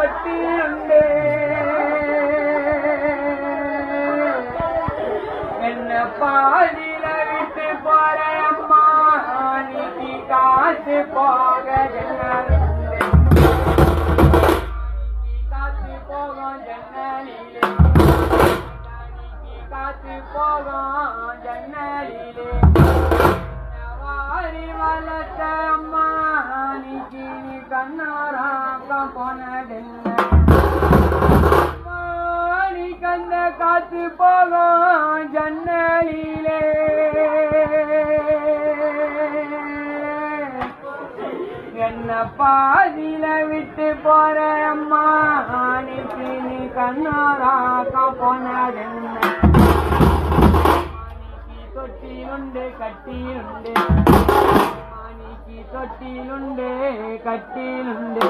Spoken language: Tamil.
தொட்டிலுண்டு என்ன பாதியில விட்டு போற அம்மா நீ காசு போக காசு போகும் ஜன்னலிலே காசு போகும் ஜன்னலிலே வாரி வளர்த்த அம்மா நீ கண்ணாராக்க போனதென்ன நீ கந்த காசு போகும் ஜன்னலிலே என்ன பாதியில விட்டு போற அம்மா நீ கண்ணாராக்க போனதென்ன தொட்டிலுண்டு கட்டிலுண்டு தொட்டிலுண்டு கட்டிலுண்டு